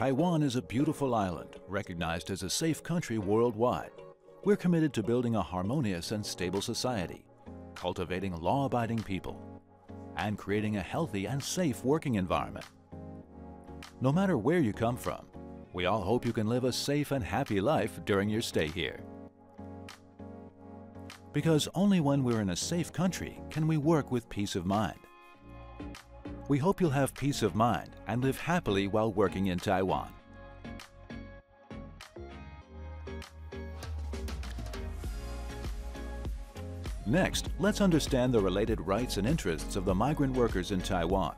Taiwan is a beautiful island, recognized as a safe country worldwide. We're committed to building a harmonious and stable society, cultivating law-abiding people, and creating a healthy and safe working environment. No matter where you come from, we all hope you can live a safe and happy life during your stay here. Because only when we're in a safe country can we work with peace of mind. We hope you'll have peace of mind and live happily while working in Taiwan. Next, let's understand the related rights and interests of the migrant workers in Taiwan.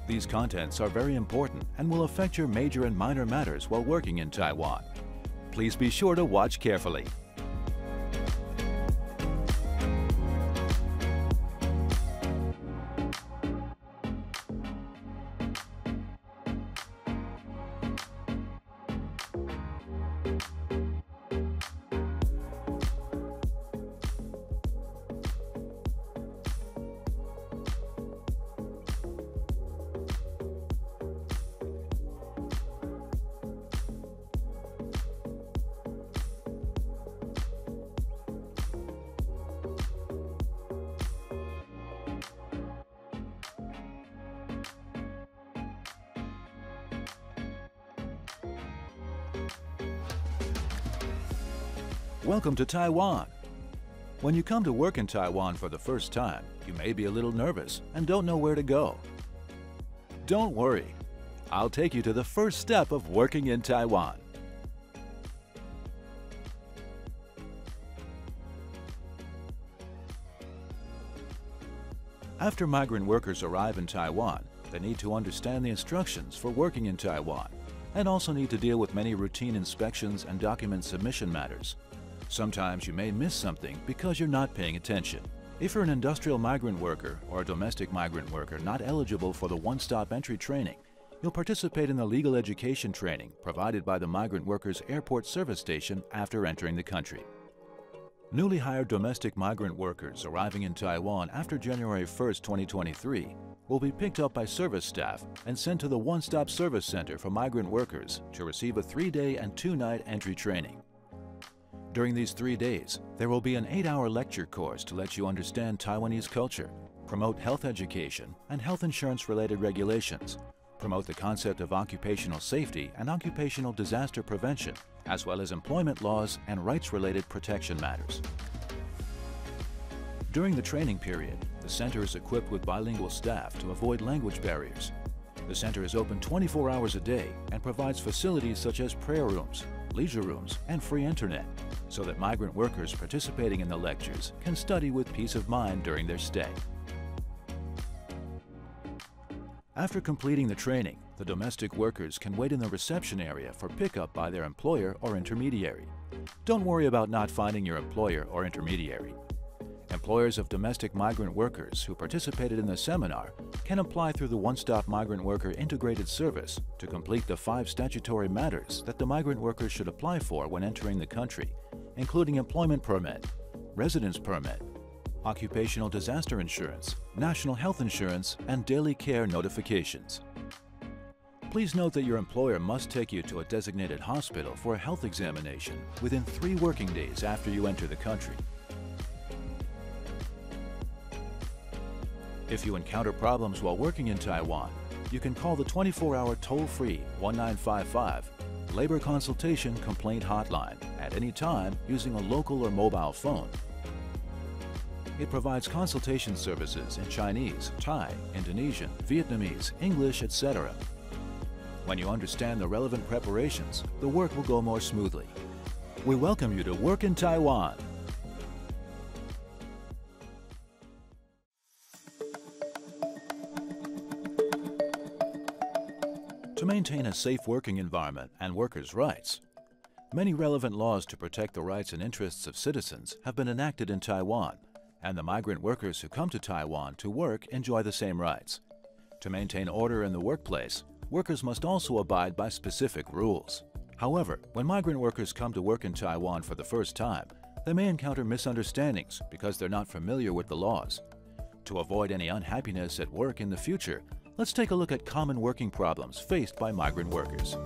These contents are very important and will affect your major and minor matters while working in Taiwan. Please be sure to watch carefully. Welcome to Taiwan. When you come to work in Taiwan for the first time, you may be a little nervous and don't know where to go. Don't worry. I'll take you to the first step of working in Taiwan. After migrant workers arrive in Taiwan, they need to understand the instructions for working in Taiwan and also need to deal with many routine inspections and document submission matters. Sometimes you may miss something because you're not paying attention. If you're an industrial migrant worker or a domestic migrant worker not eligible for the one-stop entry training, you'll participate in the legal education training provided by the Migrant Workers Airport Service Station after entering the country. Newly hired domestic migrant workers arriving in Taiwan after January 1, 2023 will be picked up by service staff and sent to the One-Stop Service Center for Migrant Workers to receive a 3-day and 2-night entry training. During these 3 days, there will be an 8-hour lecture course to let you understand Taiwanese culture, promote health education and health insurance-related regulations, promote the concept of occupational safety and occupational disaster prevention, as well as employment laws and rights-related protection matters. During the training period, the center is equipped with bilingual staff to avoid language barriers. The center is open 24 hours a day and provides facilities such as prayer rooms, leisure rooms, and free internet, so that migrant workers participating in the lectures can study with peace of mind during their stay. After completing the training, the domestic workers can wait in the reception area for pickup by their employer or intermediary. Don't worry about not finding your employer or intermediary. Employers of domestic migrant workers who participated in the seminar can apply through the One-Stop Migrant Worker Integrated Service to complete the 5 statutory matters that the migrant workers should apply for when entering the country, including employment permit, residence permit, occupational disaster insurance, national health insurance, and daily care notifications. Please note that your employer must take you to a designated hospital for a health examination within 3 working days after you enter the country. If you encounter problems while working in Taiwan, you can call the 24-hour toll-free 1955 Labor Consultation Complaint Hotline at any time using a local or mobile phone. It provides consultation services in Chinese, Thai, Indonesian, Vietnamese, English, etc. When you understand the relevant preparations, the work will go more smoothly. We welcome you to work in Taiwan. To maintain a safe working environment and workers' rights, many relevant laws to protect the rights and interests of citizens have been enacted in Taiwan, and the migrant workers who come to Taiwan to work enjoy the same rights. To maintain order in the workplace, workers must also abide by specific rules. However, when migrant workers come to work in Taiwan for the first time, they may encounter misunderstandings because they're not familiar with the laws. To avoid any unhappiness at work in the future, let's take a look at common working problems faced by migrant workers.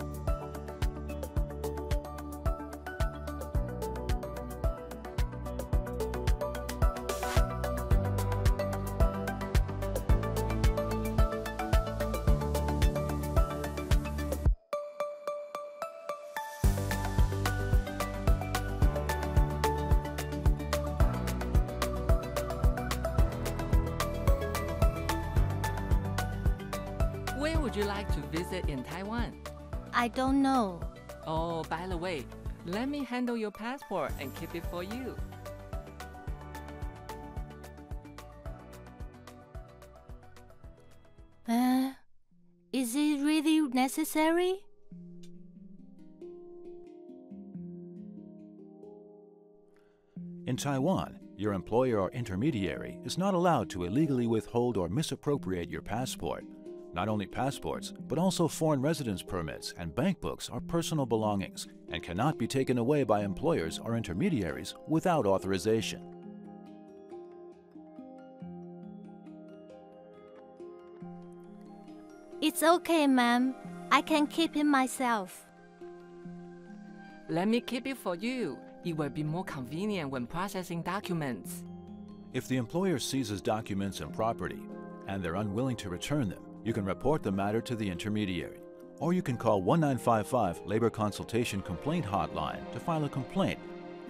Would you like to visit in Taiwan? I don't know. Oh, by the way, let me handle your passport and keep it for you. Is it really necessary? In Taiwan, your employer or intermediary is not allowed to illegally withhold or misappropriate your passport. Not only passports, but also foreign residence permits and bank books are personal belongings and cannot be taken away by employers or intermediaries without authorization. It's okay, ma'am. I can keep it myself. Let me keep it for you. It will be more convenient when processing documents. If the employer seizes documents and property and they're unwilling to return them, you can report the matter to the intermediary. Or you can call 1955 Labor Consultation Complaint Hotline to file a complaint,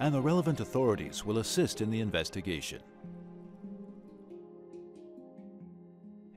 and the relevant authorities will assist in the investigation.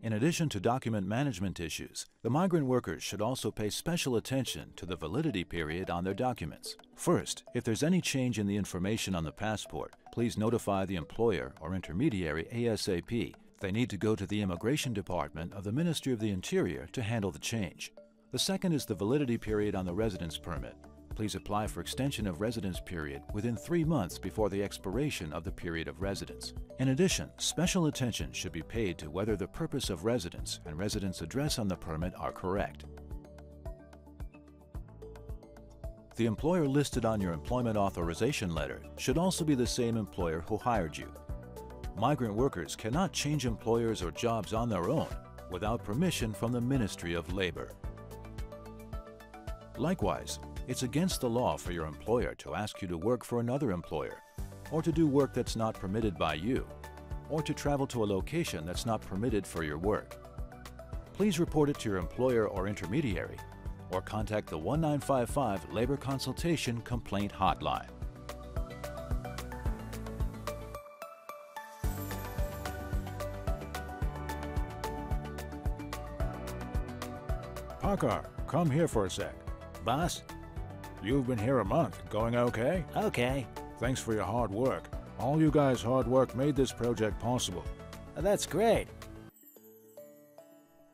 In addition to document management issues, the migrant workers should also pay special attention to the validity period on their documents. First, if there's any change in the information on the passport, please notify the employer or intermediary ASAP. They need to go to the Immigration Department of the Ministry of the Interior to handle the change. The second is the validity period on the residence permit. Please apply for extension of residence period within 3 months before the expiration of the period of residence. In addition, special attention should be paid to whether the purpose of residence and residence address on the permit are correct. The employer listed on your employment authorization letter should also be the same employer who hired you. Migrant workers cannot change employers or jobs on their own without permission from the Ministry of Labor. Likewise, it's against the law for your employer to ask you to work for another employer, or to do work that's not permitted by you, or to travel to a location that's not permitted for your work. Please report it to your employer or intermediary, or contact the 1955 Labor Consultation Complaint Hotline. Parker, come here for a sec. Boss? You've been here a month. Going okay? Okay. Thanks for your hard work. All you guys' hard work made this project possible. That's great.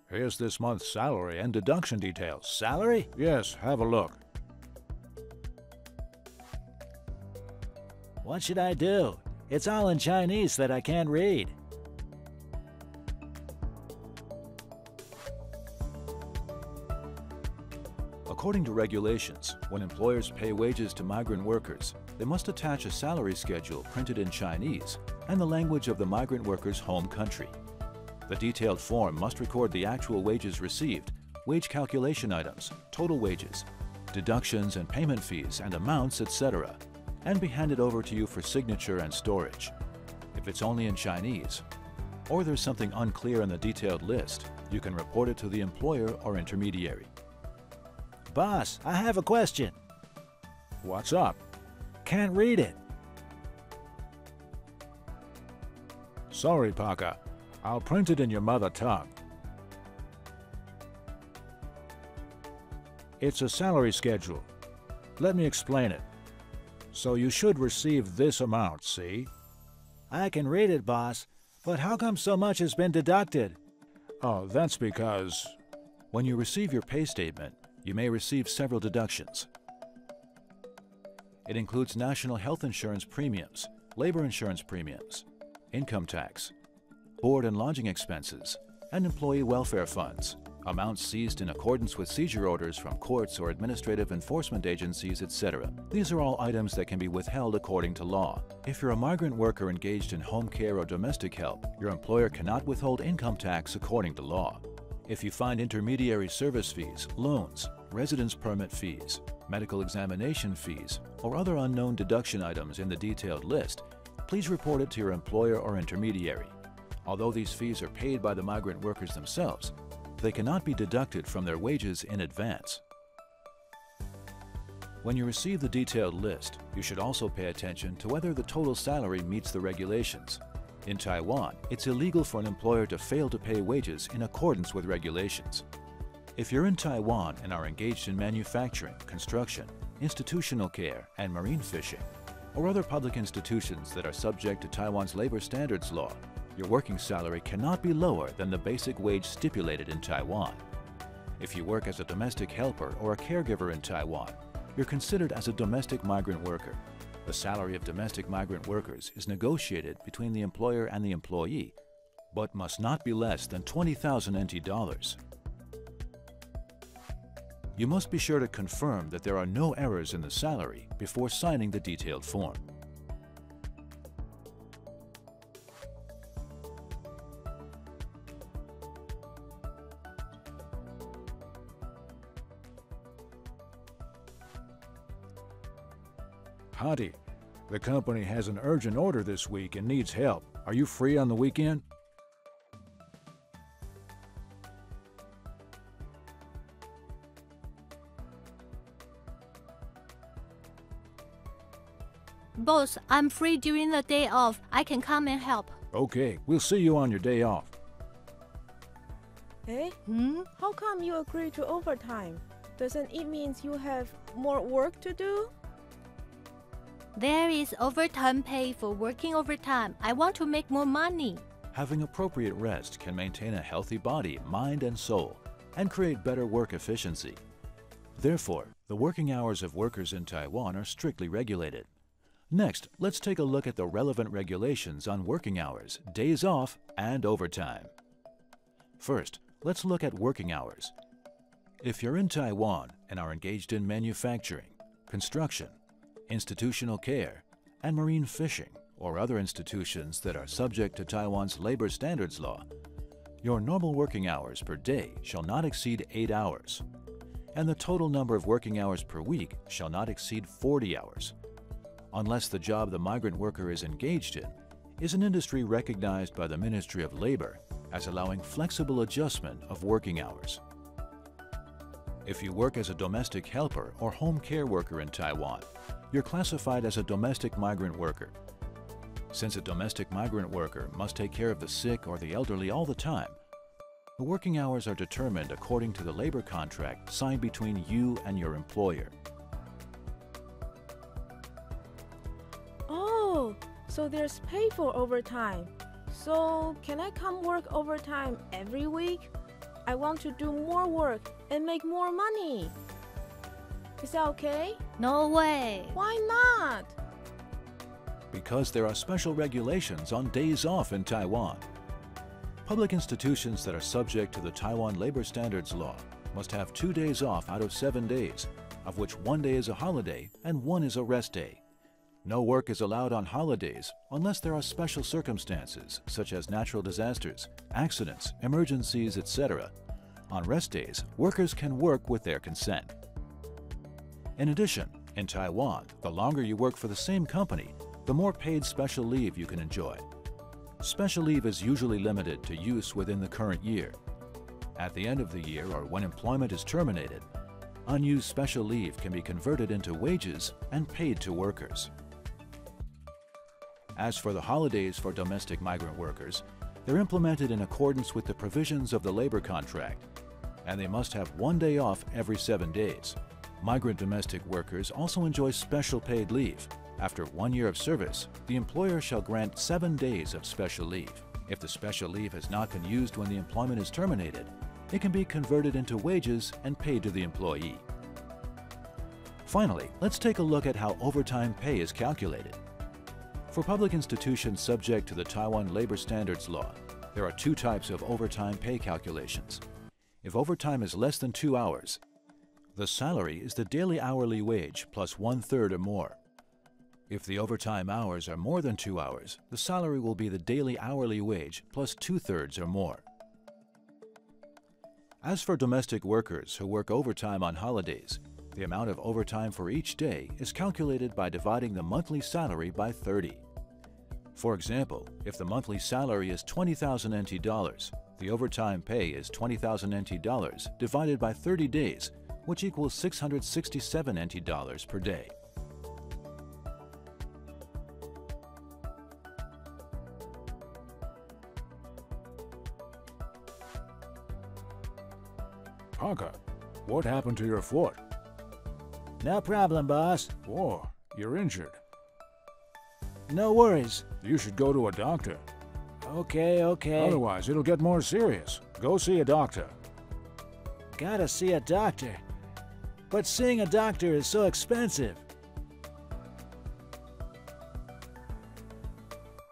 Here's this month's salary and deduction details. Salary? Yes, have a look. What should I do? It's all in Chinese that I can't read. According to regulations, when employers pay wages to migrant workers, they must attach a salary schedule printed in Chinese and the language of the migrant worker's home country. The detailed form must record the actual wages received, wage calculation items, total wages, deductions and payment fees and amounts, etc., and be handed over to you for signature and storage. If it's only in Chinese, or there's something unclear in the detailed list, you can report it to the employer or intermediary. Boss, I have a question. What's up? Can't read it. Sorry, Parker. I'll print it in your mother tongue. It's a salary schedule. Let me explain it. So you should receive this amount, see? I can read it, boss, but how come so much has been deducted? Oh, that's because... When you receive your pay statement, you may receive several deductions. It includes national health insurance premiums, labor insurance premiums, income tax, board and lodging expenses, and employee welfare funds, amounts seized in accordance with seizure orders from courts or administrative enforcement agencies, etc. These are all items that can be withheld according to law. If you're a migrant worker engaged in home care or domestic help, your employer cannot withhold income tax according to law. If you find intermediary service fees, loans, residence permit fees, medical examination fees, or other unknown deduction items in the detailed list, please report it to your employer or intermediary. Although these fees are paid by the migrant workers themselves, they cannot be deducted from their wages in advance. When you receive the detailed list, you should also pay attention to whether the total salary meets the regulations. In Taiwan, it's illegal for an employer to fail to pay wages in accordance with regulations. If you're in Taiwan and are engaged in manufacturing, construction, institutional care, and marine fishing, or other public institutions that are subject to Taiwan's labor standards law, your working salary cannot be lower than the basic wage stipulated in Taiwan. If you work as a domestic helper or a caregiver in Taiwan, you're considered as a domestic migrant worker. The salary of domestic migrant workers is negotiated between the employer and the employee, but must not be less than 20,000 NT dollars. You must be sure to confirm that there are no errors in the salary before signing the detailed form. Hadi, the company has an urgent order this week and needs help. Are you free on the weekend? Boss, I'm free during the day off. I can come and help. Okay, we'll see you on your day off. Eh? How come you agree to overtime? Doesn't it mean you have more work to do? There is overtime pay for working overtime. I want to make more money. Having appropriate rest can maintain a healthy body, mind, and soul, and create better work efficiency. Therefore, the working hours of workers in Taiwan are strictly regulated. Next, let's take a look at the relevant regulations on working hours, days off, and overtime. First, let's look at working hours. If you're in Taiwan and are engaged in manufacturing, construction, institutional care, and marine fishing, or other institutions that are subject to Taiwan's labor standards law, your normal working hours per day shall not exceed 8 hours, and the total number of working hours per week shall not exceed 40 hours, unless the job the migrant worker is engaged in is an industry recognized by the Ministry of Labor as allowing flexible adjustment of working hours. If you work as a domestic helper or home care worker in Taiwan, you're classified as a domestic migrant worker. Since a domestic migrant worker must take care of the sick or the elderly all the time, the working hours are determined according to the labor contract signed between you and your employer. Oh, so there's pay for overtime. So can I come work overtime every week? I want to do more work and make more money. Is that okay? No way. Why not? Because there are special regulations on days off in Taiwan. Public institutions that are subject to the Taiwan Labor Standards Law must have 2 days off out of 7 days, of which 1 day is a holiday and 1 is a rest day. No work is allowed on holidays unless there are special circumstances such as natural disasters, accidents, emergencies, etc. On rest days, workers can work with their consent. In addition, in Taiwan, the longer you work for the same company, the more paid special leave you can enjoy. Special leave is usually limited to use within the current year. At the end of the year or when employment is terminated, unused special leave can be converted into wages and paid to workers. As for the holidays for domestic migrant workers, they're implemented in accordance with the provisions of the labor contract, and they must have 1 day off every 7 days. Migrant domestic workers also enjoy special paid leave. After 1 year of service, the employer shall grant 7 days of special leave. If the special leave has not been used when the employment is terminated, it can be converted into wages and paid to the employee. Finally, let's take a look at how overtime pay is calculated. For public institutions subject to the Taiwan Labor Standards Law, there are 2 types of overtime pay calculations. If overtime is less than 2 hours, the salary is the daily hourly wage plus 1/3 or more. If the overtime hours are more than 2 hours, the salary will be the daily hourly wage plus 2/3 or more. As for domestic workers who work overtime on holidays, the amount of overtime for each day is calculated by dividing the monthly salary by 30. For example, if the monthly salary is 20,000 NT dollars, the overtime pay is 20,000 NT dollars divided by 30 days, which equals 667 NT dollars per day. Parker, what happened to your foot? No problem, boss. Whoa, you're injured. No worries. You should go to a doctor. Okay. Otherwise, it'll get more serious. Go see a doctor. Gotta see a doctor. But seeing a doctor is so expensive.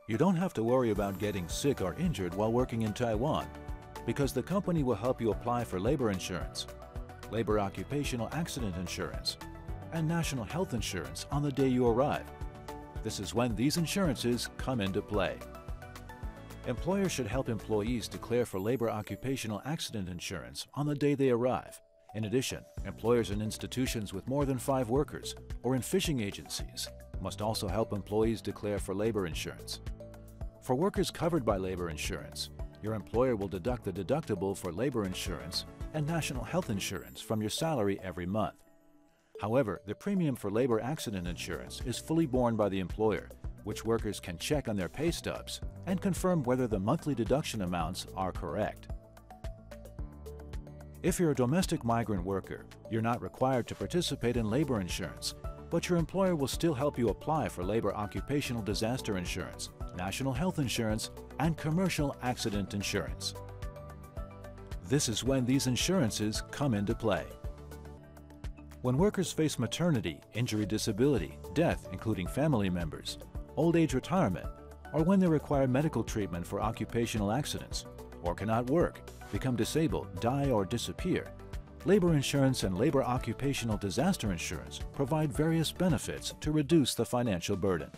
You don't have to worry about getting sick or injured while working in Taiwan, because the company will help you apply for labor insurance, labor occupational accident insurance, and national health insurance on the day you arrive. This is when these insurances come into play. Employers should help employees declare for labor occupational accident insurance on the day they arrive. In addition, employers in institutions with more than 5 workers or in fishing agencies must also help employees declare for labor insurance. For workers covered by labor insurance, your employer will deduct the deductible for labor insurance and national health insurance from your salary every month. However, the premium for labor accident insurance is fully borne by the employer, which workers can check on their pay stubs and confirm whether the monthly deduction amounts are correct. If you're a domestic migrant worker, you're not required to participate in labor insurance, but your employer will still help you apply for labor occupational disaster insurance, national health insurance, and commercial accident insurance. This is when these insurances come into play. When workers face maternity, injury, disability, death, including family members, old age retirement, or when they require medical treatment for occupational accidents, or cannot work, become disabled, die, or disappear, labor insurance and labor occupational disaster insurance provide various benefits to reduce the financial burden.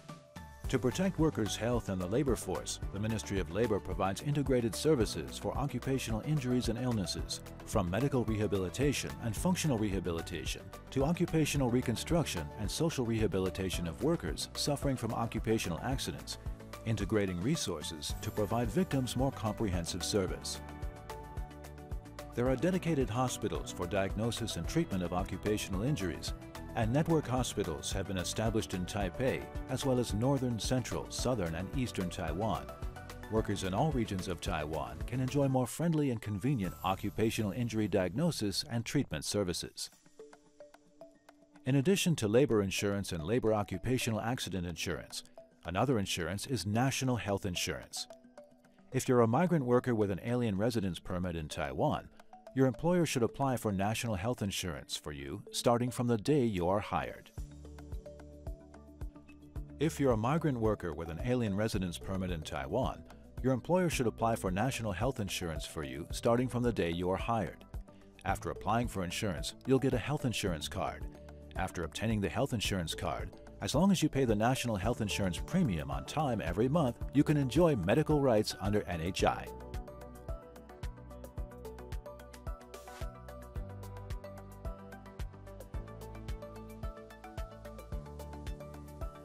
To protect workers' health and the labor force, the Ministry of Labor provides integrated services for occupational injuries and illnesses, from medical rehabilitation and functional rehabilitation to occupational reconstruction and social rehabilitation of workers suffering from occupational accidents, integrating resources to provide victims more comprehensive service. There are dedicated hospitals for diagnosis and treatment of occupational injuries, and network hospitals have been established in Taipei, as well as northern, central, southern, and eastern Taiwan. Workers in all regions of Taiwan can enjoy more friendly and convenient occupational injury diagnosis and treatment services. In addition to labor insurance and labor occupational accident insurance, another insurance is national health insurance. If you're a migrant worker with an alien residence permit in Taiwan, your employer should apply for national health insurance for you starting from the day you are hired. If you're a migrant worker with an alien residence permit in Taiwan, your employer should apply for national health insurance for you starting from the day you are hired. After applying for insurance, you'll get a health insurance card. After obtaining the health insurance card, as long as you pay the national health insurance premium on time every month, you can enjoy medical rights under NHI.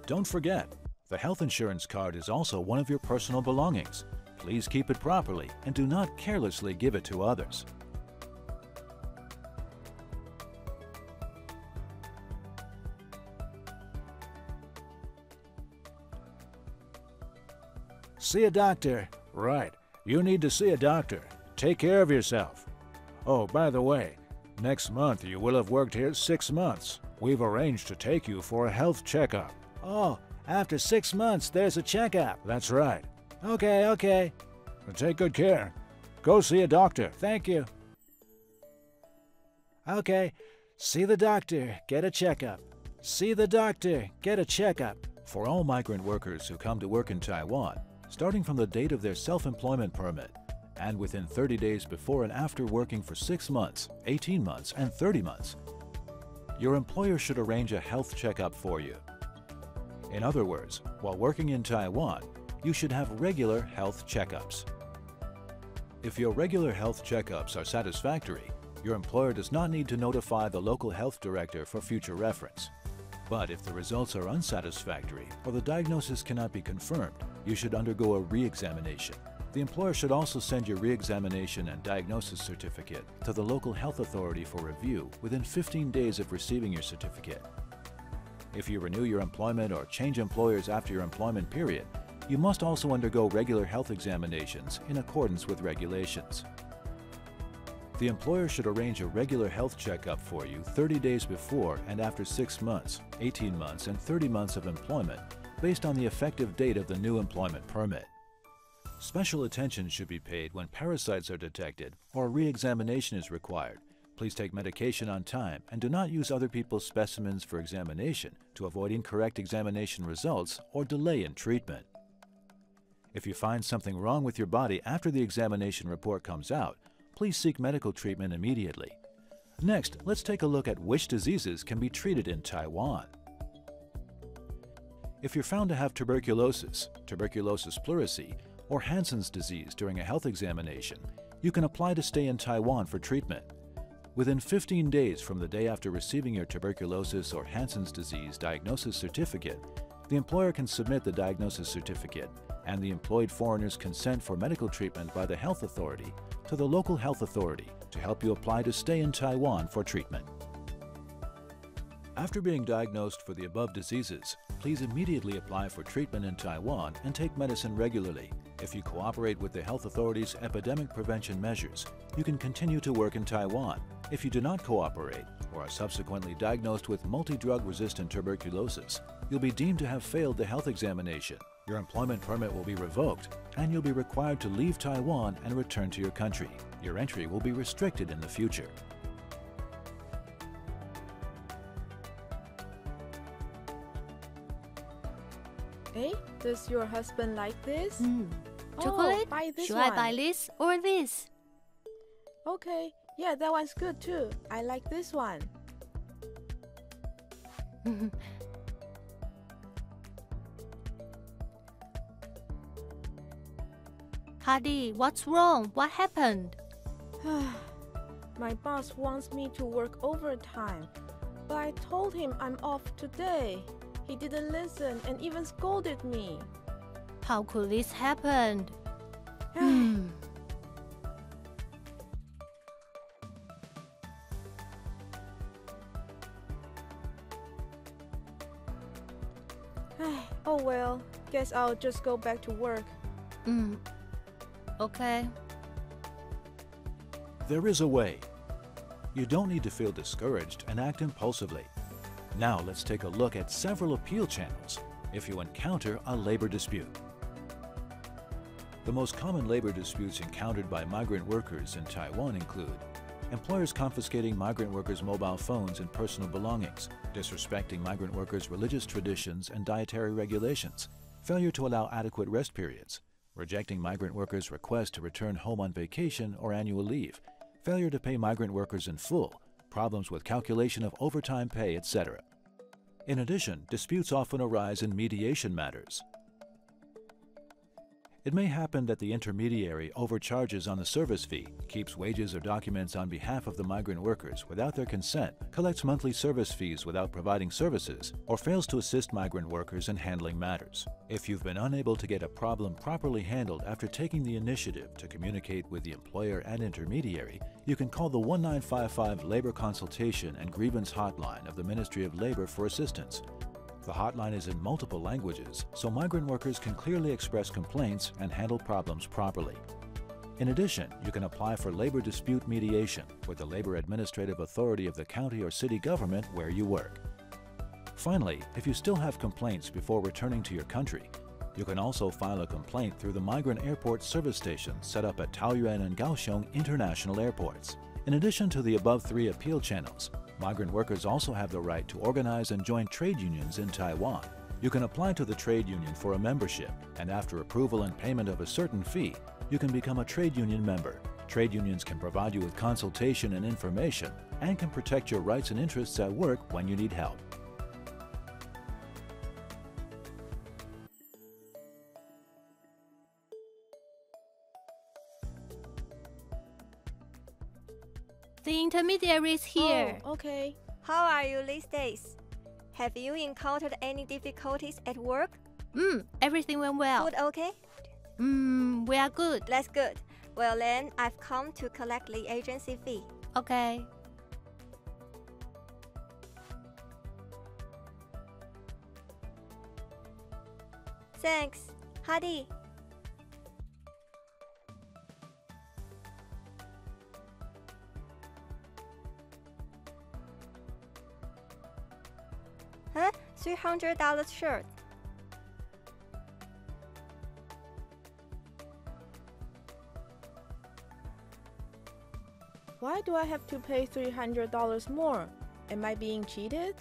Don't forget, the health insurance card is also one of your personal belongings. Please keep it properly and do not carelessly give it to others. See a doctor. Right. You need to see a doctor. Take care of yourself. Oh, by the way, next month you will have worked here 6 months. We've arranged to take you for a health checkup. Oh, after 6 months, there's a checkup. That's right. Okay. Take good care. Go see a doctor. Thank you. Okay, see the doctor, get a checkup. See the doctor, get a checkup. For all migrant workers who come to work in Taiwan, starting from the date of their self-employment permit, and within 30 days before and after working for 6 months, 18 months, and 30 months, your employer should arrange a health checkup for you. In other words, while working in Taiwan, you should have regular health checkups. If your regular health checkups are satisfactory, your employer does not need to notify the local health director for future reference. But if the results are unsatisfactory or the diagnosis cannot be confirmed, you should undergo a re-examination. The employer should also send your re-examination and diagnosis certificate to the local health authority for review within 15 days of receiving your certificate. If you renew your employment or change employers after your employment period, you must also undergo regular health examinations in accordance with regulations. The employer should arrange a regular health checkup for you 30 days before and after 6 months, 18 months, and 30 months of employment based on the effective date of the new employment permit. Special attention should be paid when parasites are detected or a re-examination is required. Please take medication on time and do not use other people's specimens for examination to avoid incorrect examination results or delay in treatment. If you find something wrong with your body after the examination report comes out, please seek medical treatment immediately. Next, let's take a look at which diseases can be treated in Taiwan. If you're found to have tuberculosis, tuberculosis pleurisy, or Hansen's disease during a health examination, you can apply to stay in Taiwan for treatment. Within 15 days from the day after receiving your tuberculosis or Hansen's disease diagnosis certificate, the employer can submit the diagnosis certificate and the employed foreigner's consent for medical treatment by the health authority to the local health authority to help you apply to stay in Taiwan for treatment. After being diagnosed for the above diseases, please immediately apply for treatment in Taiwan and take medicine regularly. If you cooperate with the health authorities' epidemic prevention measures, you can continue to work in Taiwan. If you do not cooperate or are subsequently diagnosed with multi-drug resistant tuberculosis, you'll be deemed to have failed the health examination. Your employment permit will be revoked, and you'll be required to leave Taiwan and return to your country. Your entry will be restricted in the future. Hey, does your husband like this? Chocolate? Buy this Should one. I buy this or this? Okay, yeah, that one's good too. I like this one. Hadi, what's wrong? What happened? My boss wants me to work overtime, but I told him I'm off today. He didn't listen and even scolded me. How could this happen? Oh well, guess I'll just go back to work. Okay. There is a way. You don't need to feel discouraged and act impulsively. Now let's take a look at several appeal channels if you encounter a labor dispute. The most common labor disputes encountered by migrant workers in Taiwan include employers confiscating migrant workers' mobile phones and personal belongings, disrespecting migrant workers' religious traditions and dietary regulations, failure to allow adequate rest periods, rejecting migrant workers' request to return home on vacation or annual leave, failure to pay migrant workers in full, problems with calculation of overtime pay, etc. In addition, disputes often arise in mediation matters. It may happen that the intermediary overcharges on the service fee, keeps wages or documents on behalf of the migrant workers without their consent, collects monthly service fees without providing services, or fails to assist migrant workers in handling matters. If you've been unable to get a problem properly handled after taking the initiative to communicate with the employer and intermediary, you can call the 1955 Labor Consultation and Grievance Hotline of the Ministry of Labor for assistance. The hotline is in multiple languages, so migrant workers can clearly express complaints and handle problems properly. In addition, you can apply for labor dispute mediation with the labor administrative authority of the county or city government where you work. Finally, if you still have complaints before returning to your country, you can also file a complaint through the migrant airport service stations set up at Taoyuan and Kaohsiung international airports. In addition to the above 3 appeal channels, migrant workers also have the right to organize and join trade unions in Taiwan. You can apply to the trade union for a membership, and after approval and payment of a certain fee, you can become a trade union member. Trade unions can provide you with consultation and information, and can protect your rights and interests at work when you need help. The intermediary is here. Oh, okay. How are you these days? Have you encountered any difficulties at work? Everything went well. Food okay? We are good. That's good. Well then, I've come to collect the agency fee. Okay. Thanks. Hadi. $300 shirt. Why do I have to pay $300 more? Am I being cheated?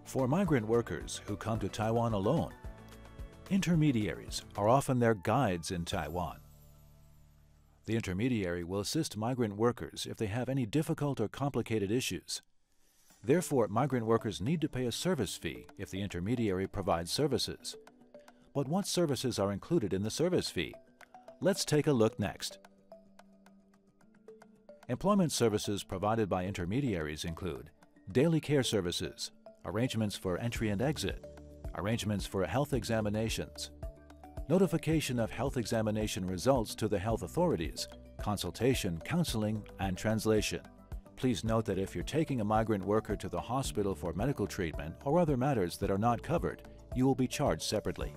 For migrant workers who come to Taiwan alone, intermediaries are often their guides in Taiwan. The intermediary will assist migrant workers if they have any difficult or complicated issues. Therefore, migrant workers need to pay a service fee if the intermediary provides services. But what services are included in the service fee? Let's take a look next. Employment services provided by intermediaries include daily care services, arrangements for entry and exit, arrangements for health examinations, notification of health examination results to the health authorities, consultation, counseling, and translation. Please note that if you're taking a migrant worker to the hospital for medical treatment or other matters that are not covered, you will be charged separately.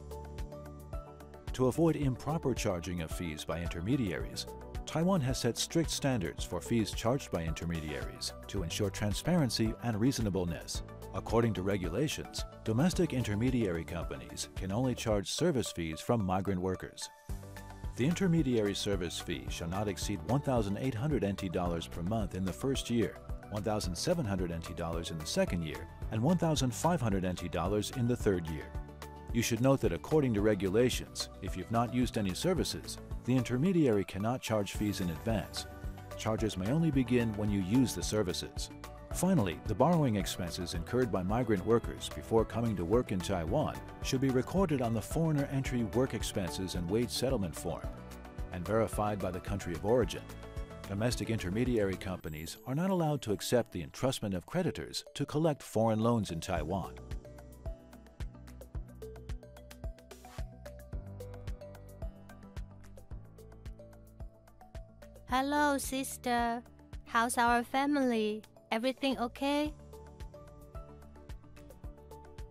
To avoid improper charging of fees by intermediaries, Taiwan has set strict standards for fees charged by intermediaries to ensure transparency and reasonableness. According to regulations, domestic intermediary companies can only charge service fees from migrant workers. The intermediary service fee shall not exceed 1,800 NT dollars per month in the first year, 1,700 NT dollars in the second year, and 1,500 NT dollars in the third year. You should note that according to regulations, if you've not used any services, the intermediary cannot charge fees in advance. Charges may only begin when you use the services. Finally, the borrowing expenses incurred by migrant workers before coming to work in Taiwan should be recorded on the Foreigner Entry Work Expenses and Wage Settlement Form and verified by the country of origin. Domestic intermediary companies are not allowed to accept the entrustment of creditors to collect foreign loans in Taiwan. Hello, sister. How's our family? Everything okay?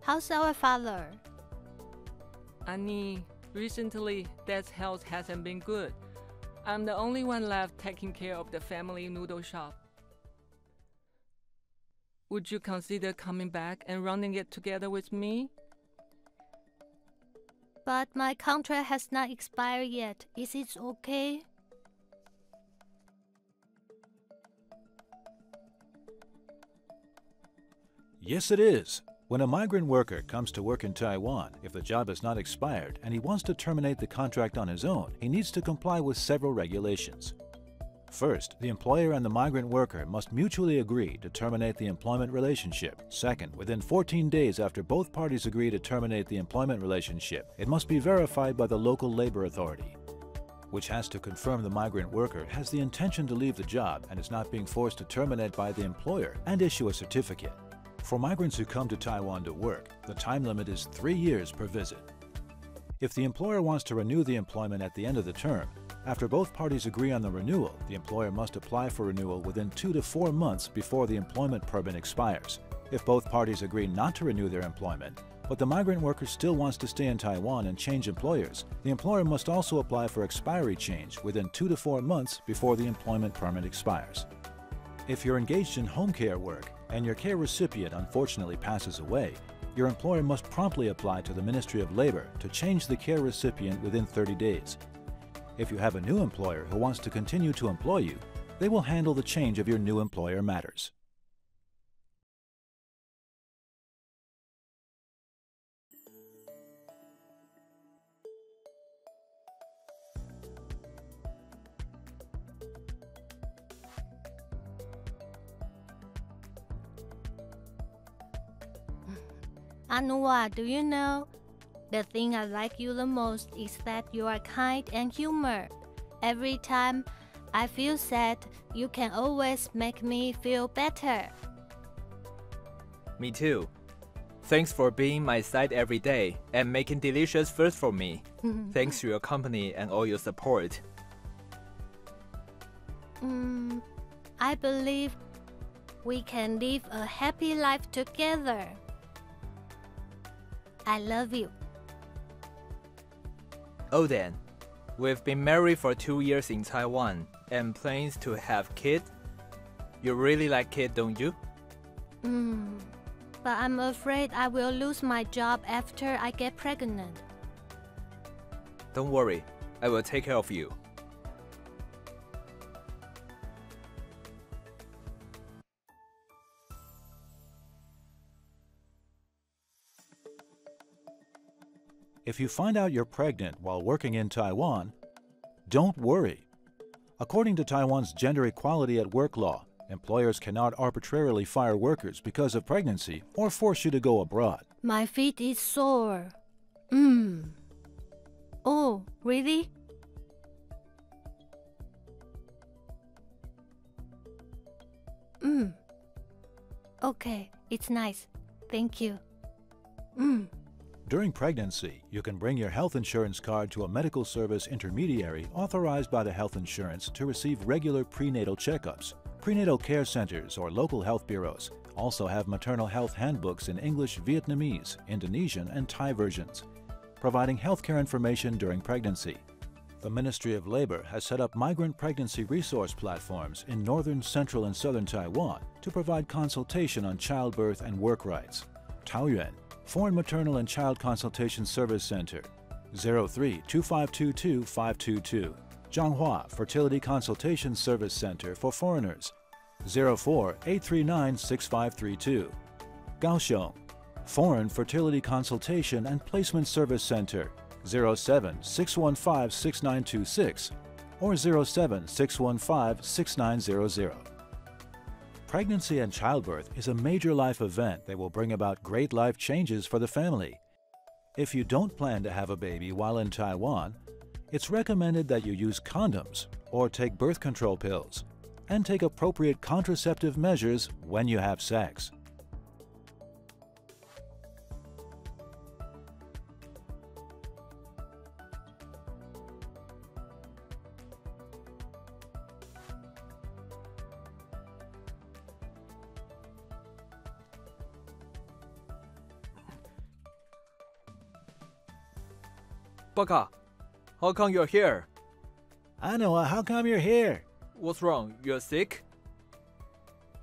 How's our father? Annie, recently Dad's health hasn't been good. I'm the only one left taking care of the family noodle shop. Would you consider coming back and running it together with me? But my contract has not expired yet. Is it okay? Yes, it is. When a migrant worker comes to work in Taiwan, if the job has not expired and he wants to terminate the contract on his own, he needs to comply with several regulations. First, the employer and the migrant worker must mutually agree to terminate the employment relationship. Second, within 14 days after both parties agree to terminate the employment relationship, it must be verified by the local labor authority, which has to confirm the migrant worker has the intention to leave the job and is not being forced to terminate by the employer, and issue a certificate. For migrants who come to Taiwan to work, the time limit is 3 years per visit. If the employer wants to renew the employment at the end of the term, after both parties agree on the renewal, the employer must apply for renewal within 2 to 4 months before the employment permit expires. If both parties agree not to renew their employment, but the migrant worker still wants to stay in Taiwan and change employers, the employer must also apply for expiry change within 2 to 4 months before the employment permit expires. If you're engaged in home care work and your care recipient unfortunately passes away, your employer must promptly apply to the Ministry of Labor to change the care recipient within 30 days. If you have a new employer who wants to continue to employ you, they will handle the change of your new employer matters. Anua, do you know? The thing I like you the most is that you are kind and humor. Every time I feel sad, you can always make me feel better. Me too. Thanks for being my side every day and making delicious food for me. Thanks to your company and all your support. I believe we can live a happy life together. I love you. Oh then, We've been married for 2 years in Taiwan and plans to have kids. You really like kids, don't you? But I'm afraid I will lose my job after I get pregnant. Don't worry, I will take care of you. If you find out you're pregnant while working in Taiwan, don't worry. According to Taiwan's gender equality at work law, employers cannot arbitrarily fire workers because of pregnancy or force you to go abroad. My feet is sore. Oh, really? Okay, it's nice. Thank you. During pregnancy, you can bring your health insurance card to a medical service intermediary authorized by the health insurance to receive regular prenatal checkups. Prenatal care centers or local health bureaus also have maternal health handbooks in English, Vietnamese, Indonesian, and Thai versions, providing healthcare information during pregnancy. The Ministry of Labor has set up migrant pregnancy resource platforms in northern, central, and southern Taiwan to provide consultation on childbirth and work rights. Taoyuan, Foreign Maternal and Child Consultation Service Center, 03-2522-522. Zhanghua Fertility Consultation Service Center for Foreigners, 04-839-6532. Kaohsiung Foreign Fertility Consultation and Placement Service Center, 07-615-6926 or 07-615-6900. Pregnancy and childbirth is a major life event that will bring about great life changes for the family. If you don't plan to have a baby while in Taiwan, it's recommended that you use condoms or take birth control pills and take appropriate contraceptive measures when you have sex. Baka, how come you're here? Anoa, how come you're here? What's wrong? You're sick?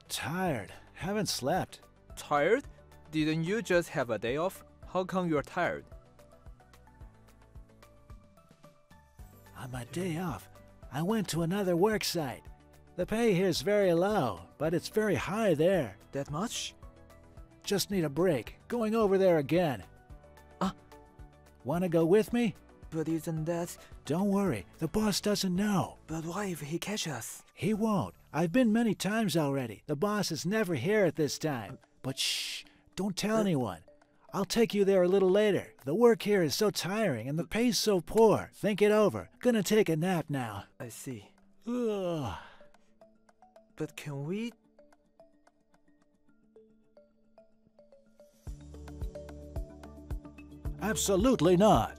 Tired. Haven't slept. Tired? Didn't you just have a day off? How come you're tired? On my day off, I went to another work site. The pay here's very low, but it's very high there. That much? Just need a break. Going over there again. Wanna go with me? But isn't that... Don't worry, the boss doesn't know. But what if he catches us? He won't. I've been many times already. The boss is never here at this time. But shh, don't tell anyone. I'll take you there a little later. The work here is so tiring and the pay's so poor. Think it over. Gonna take a nap now. I see. Ugh. But can we... Absolutely not.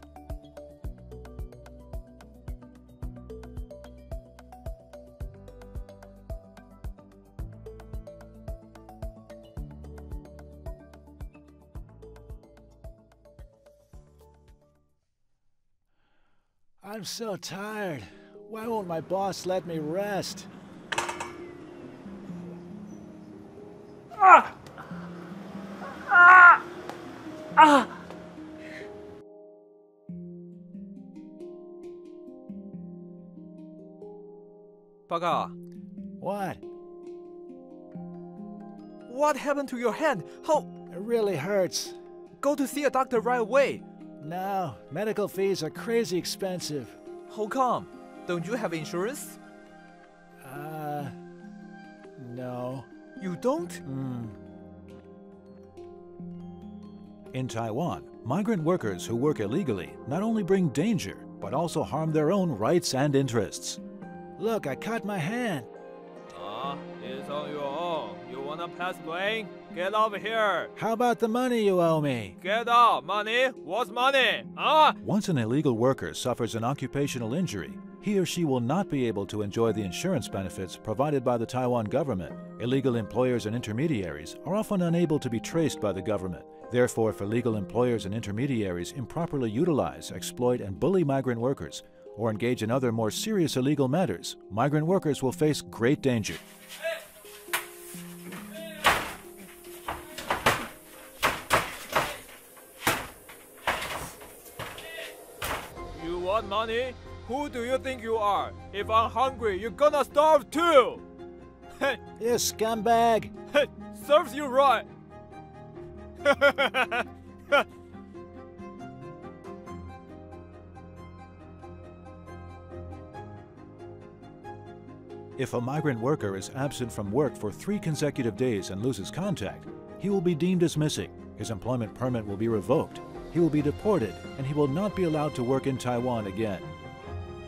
I'm so tired. Why won't my boss let me rest? Baka, What? what happened to your hand? How... It really hurts. Go to see a doctor right away. No, medical fees are crazy expensive. How come? Don't you have insurance? No. You don't? In Taiwan, migrant workers who work illegally not only bring danger, but also harm their own rights and interests. Look, I cut my hand. It's on your own. You wanna pass blame? Get over here. How about the money you owe me? Get out. Money? What's money? Once an illegal worker suffers an occupational injury, he or she will not be able to enjoy the insurance benefits provided by the Taiwan government. Illegal employers and intermediaries are often unable to be traced by the government. Therefore, if illegal employers and intermediaries improperly utilize, exploit, and bully migrant workers, or engage in other more serious illegal matters, migrant workers will face great danger. You want money? Who do you think you are? If I'm hungry, you're gonna starve too! Hey, You scumbag! hey, serves you right! If a migrant worker is absent from work for 3 consecutive days and loses contact, he will be deemed as missing, his employment permit will be revoked, he will be deported, and he will not be allowed to work in Taiwan again.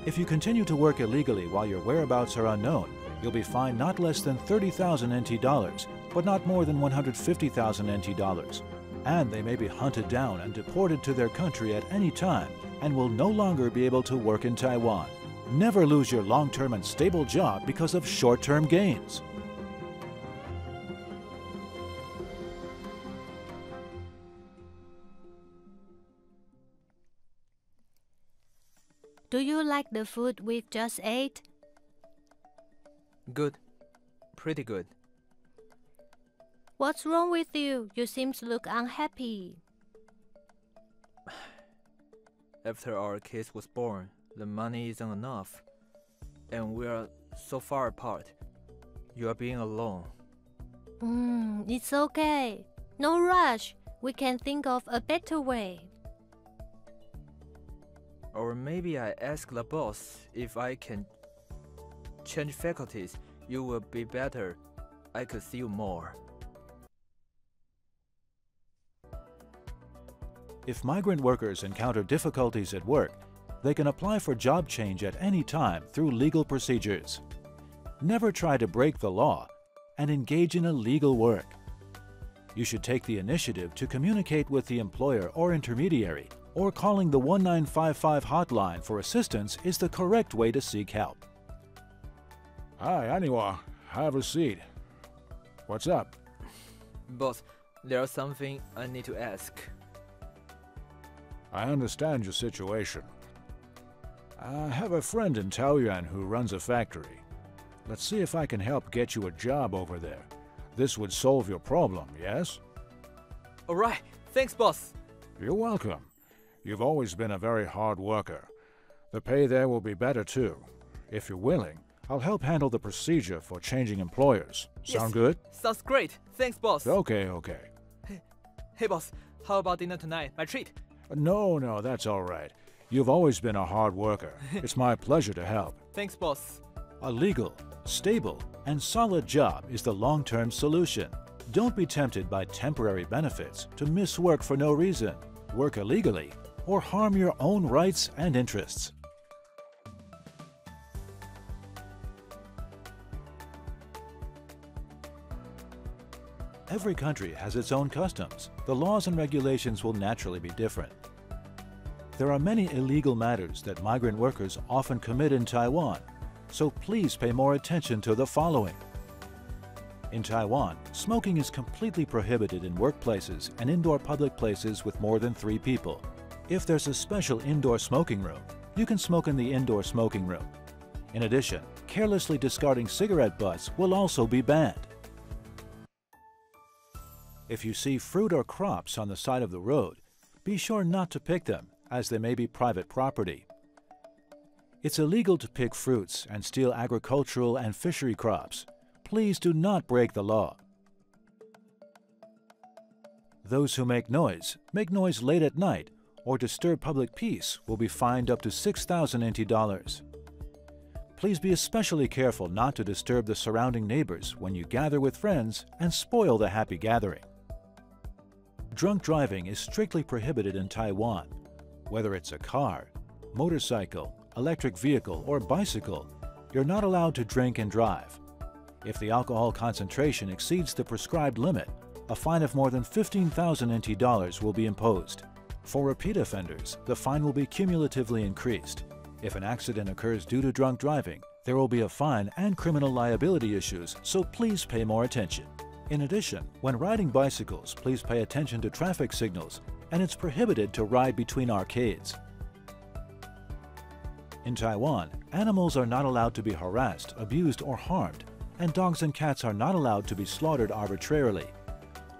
If you continue to work illegally while your whereabouts are unknown, you'll be fined not less than 30,000 NT dollars, but not more than 150,000 NT dollars. And they may be hunted down and deported to their country at any time and will no longer be able to work in Taiwan. Never lose your long-term and stable job because of short-term gains. Do you like the food we've just ate? Good. Pretty good. What's wrong with you? You seem to look unhappy. After our kid was born, the money isn't enough. And we are so far apart. You are being alone. It's okay. No rush. We can think of a better way. Or maybe I ask the boss if I can change faculties. You will be better. I could see you more. If migrant workers encounter difficulties at work, they can apply for job change at any time through legal procedures. Never try to break the law and engage in illegal work. You should take the initiative to communicate with the employer or intermediary, or calling the 1955 hotline for assistance is the correct way to seek help. Hi, Aniwa. Have a seat. What's up? Boss, there's something I need to ask. I understand your situation. I have a friend in Taoyuan who runs a factory. Let's see if I can help get you a job over there. This would solve your problem, yes? Alright, thanks boss. You're welcome. You've always been a very hard worker. The pay there will be better too. If you're willing, I'll help handle the procedure for changing employers. Sound good? Sounds great. Thanks boss. Okay. Hey boss, how about dinner tonight? My treat. No, that's all right. You've always been a hard worker. It's my pleasure to help. Thanks boss. A legal, stable, and solid job is the long-term solution. Don't be tempted by temporary benefits to miss work for no reason, work illegally, or harm your own rights and interests. Every country has its own customs. The laws and regulations will naturally be different. There are many illegal matters that migrant workers often commit in Taiwan, so please pay more attention to the following. In Taiwan, smoking is completely prohibited in workplaces and indoor public places with more than 3 people. If there's a special indoor smoking room, you can smoke in the indoor smoking room. In addition, carelessly discarding cigarette butts will also be banned. If you see fruit or crops on the side of the road, be sure not to pick them, as they may be private property. It's illegal to pick fruits and steal agricultural and fishery crops. Please do not break the law. Those who make noise late at night, or disturb public peace will be fined up to 6,000 NT dollars. Please be especially careful not to disturb the surrounding neighbors when you gather with friends and spoil the happy gathering. Drunk driving is strictly prohibited in Taiwan. Whether it's a car, motorcycle, electric vehicle, or bicycle, you're not allowed to drink and drive. If the alcohol concentration exceeds the prescribed limit, a fine of more than 15,000 NT dollars will be imposed. For repeat offenders, the fine will be cumulatively increased. If an accident occurs due to drunk driving, there will be a fine and criminal liability issues, so please pay more attention. In addition, when riding bicycles, please pay attention to traffic signals, and it's prohibited to ride between arcades. In Taiwan, animals are not allowed to be harassed, abused, or harmed, and dogs and cats are not allowed to be slaughtered arbitrarily.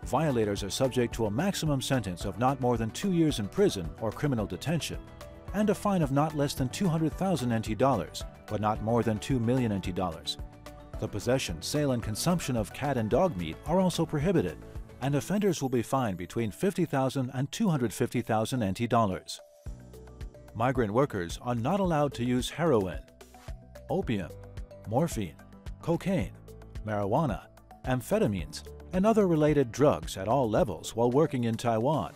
Violators are subject to a maximum sentence of not more than 2 years in prison or criminal detention, and a fine of not less than 200,000 NT dollars, but not more than 2 million NT dollars. The possession, sale, and consumption of cat and dog meat are also prohibited, and offenders will be fined between 50,000 and 250,000 NT dollars. Migrant workers are not allowed to use heroin, opium, morphine, cocaine, marijuana, amphetamines, and other related drugs at all levels while working in Taiwan.